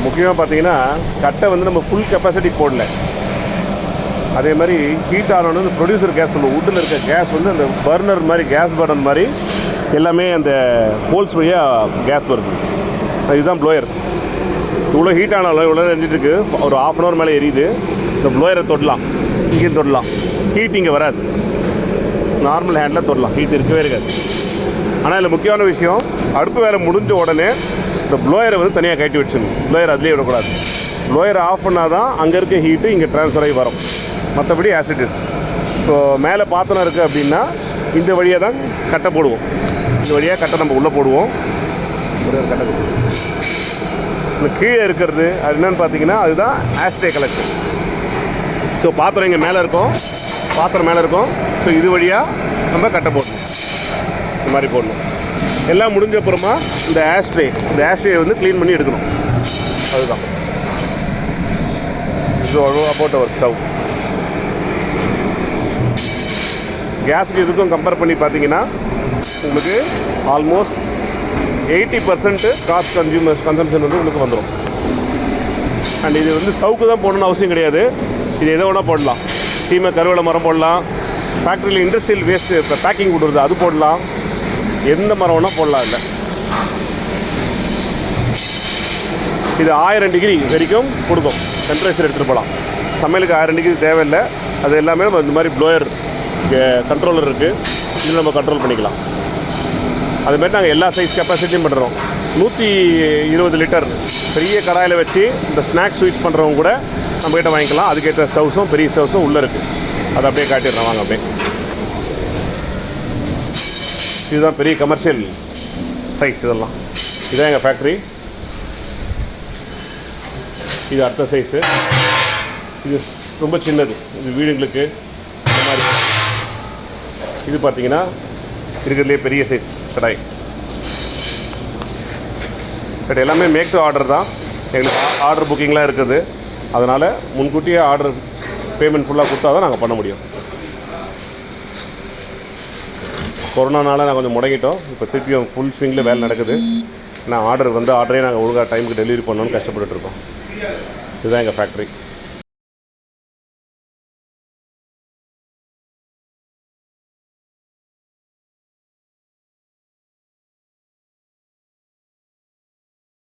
முக்கியமாக பார்த்தீங்கன்னா கட்டை வந்து நம்ம ஃபுல் கெப்பாசிட்டி போடல. அதே மாதிரி ஹீட் ஆனோன்னு இந்த ப்ரொடியூசர் கேஸ் நம்ம வுட்டில் இருக்க கேஸ் வந்து அந்த பர்னர் மாதிரி கேஸ் பர்னர் மாதிரி எல்லாமே அந்த ஹோல்ஸ் வழியாக கேஸ் வருது. இதுதான் ப்ளோயர். இவ்வளோ ஹீட் ஆனாலும் இவ்வளோ எரிஞ்சிட்ருக்கு, ஒரு ½ hour மேலே எரியுது. இந்த ப்ளோயரை தொடலாம், இங்கேயும் தொடலாம். ஹீட் இங்கே வராது, நார்மல் ஹேண்டில் தொடலாம், ஹீட் இருக்கவே இருக்காது. ஆனால் இதில் முக்கியமான விஷயம், அடுப்பு வேலை முடிஞ்ச உடனே இந்த ப்ளோயரை வந்து தனியாக கட்டி வச்சுக்கணும். ப்ளோயர் அதிலே விடக்கூடாது. ப்ளோயரை ஆஃப் பண்ணால் தான் அங்கே இருக்க ஹீட்டு இங்கே ட்ரான்ஸ்ஃபர் ஆகி வரும். மற்றபடி ஆசிட்டிஸ். இப்போது மேலே பாத்திரம் இருக்குது அப்படின்னா இந்த வழியாக தான் கட்டை போடுவோம். இந்த வழியாக கட்டை நம்ம உள்ளே போடுவோம். ஒரு கட்டை இந்த கீழே இருக்கிறது அது என்னென்னு பார்த்தீங்கன்னா அதுதான் ஆஸ்ட்ரே கலெக்டர். ஸோ பாத்திரம் இங்கே மேலே இருக்கும், பாத்திரம் மேலே இருக்கும். ஸோ இது வழியாக நம்ம கட்டை போடணும். இந்த மாதிரி போடணும். எல்லாம் முடிஞ்ச அப்புறமா இந்த ஆஸ்ட்ரே வந்து க்ளீன் பண்ணி எடுக்கணும். அதுதான் இது அபவுட் அவர் ஸ்டவ். கேஸுக்கு இதுக்கும் கம்பேர் பண்ணி பார்த்தீங்கன்னா உங்களுக்கு ஆல்மோஸ்ட் 80% காஸ்ட் கன்சம்ஷன் வந்து உங்களுக்கு வந்துடும். அண்ட் இது வந்து சவுக்கு தான் போடணும்னு அவசியம் கிடையாது. இது எதை வேணால் போடலாம். சீமை கருவேல மரம் போடலாம், ஃபேக்ட்ரியில் இண்டஸ்ட்ரியல் வேஸ்ட்டு இப்போ பேக்கிங் கொடுக்குறது அது போடலாம், எந்த மரம் வேணால் போடலாம். இல்லை இது 1000 டிகிரி வரைக்கும் கொடுக்கும் டெம்பரேச்சர் எடுத்துகிட்டு போகலாம். சமையலுக்கு 1000 டிகிரி தேவையில்லை. அது எல்லாமே நம்ம இந்த மாதிரி ப்ளோயர் கண்ட்ரோலர் இருக்குது, இதில் நம்ம கண்ட்ரோல் பண்ணிக்கலாம். அதுமாரி நாங்கள் எல்லா சைஸ் கெப்பாசிட்டியும் பண்ணுறோம். 120 லிட்டர் பெரிய கடாயில் வச்சு இந்த ஸ்நாக்ஸ் ஸ்வீட்ஸ் பண்ணுறவங்க கூட நம்மக்கிட்ட வாங்கிக்கலாம். அதுக்கேற்ற ஸ்டவ்ஸும் பெரிய ஸ்டவ்ஸும் உள்ளே இருக்குது. அதை அப்படியே காட்டிடுறோம் வாங்க. அப்படியே இதுதான் பெரிய கமர்ஷியல் சைஸ். இதெல்லாம் இதுதான் எங்கள் ஃபேக்ட்ரி. இது அடுத்த சைஸு. இது ரொம்ப சின்னது, இது வீடுங்களுக்கு இந்த மாதிரி. இது பார்த்திங்கன்னா இருக்கிறதுலே பெரிய சைஸ் கடாய். பட் எல்லாமே மேக் டு ஆர்டர் தான். எங்களுக்கு ஆர்டர் புக்கிங்லாம் இருக்குது. அதனால் முன்கூட்டியே ஆர்டர் பேமெண்ட் ஃபுல்லாக கொடுத்தா தான் நாங்கள் பண்ண முடியும். கொரோனானால நாங்கள் கொஞ்சம் முடங்கிட்டோம். இப்போ திருப்பியும் ஃபுல் ஸ்விங்கில் வேலை நடக்குது. நான் ஆர்டரே நாங்கள் ஒழுங்காக டைமுக்கு டெலிவரி பண்ணணும்னு கஷ்டப்பட்டுருக்கோம். இதுதான் எங்கள் ஃபேக்ட்ரி.